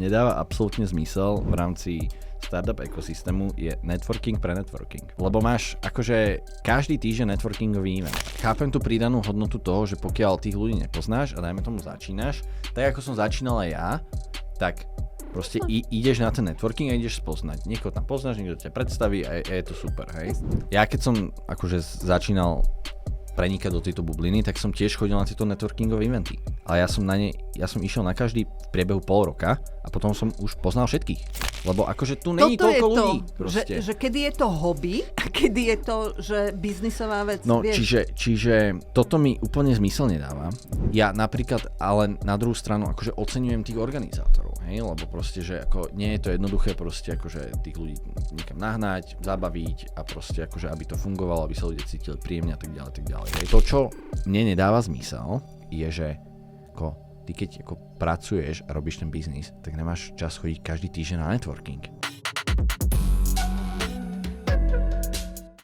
nedáva absolútne zmysel v rámci startup ekosystému je networking pre networking. Lebo máš akože každý týždeň networkingový event. Chápem tú pridanú hodnotu toho, že pokiaľ tých ľudí nepoznáš a dajme tomu začínaš, tak ako som začínal aj ja, tak proste ideš na ten networking a ideš spoznať. Niekoho tam poznáš, niekto ťa predstaví a je to super, hej. Ja keď som akože začínal prenikať do tejto bubliny, tak som tiež chodil na tieto networkingové eventy. Ale ja som išiel na každý v priebehu pol roka a potom som už poznal všetkých. Lebo akože tu není toľko ľudí. Že kedy je to hobby a kedy je to, že biznisová vec, no, vieš? Čiže toto mi úplne zmysel nedáva. Ja napríklad, ale na druhú stranu, akože oceňujem tých organizátorov, hej? Lebo proste, že ako nie je to jednoduché proste akože tých ľudí niekam nahnať, zabaviť a proste akože aby to fungovalo, aby sa ľudia cítili príjemne a tak ďalej, tak ďalej. To, čo mne nedáva zmysel, je, že ako ty keď ako pracuješ a robíš ten biznis, tak nemáš čas chodiť každý týždeň na networking.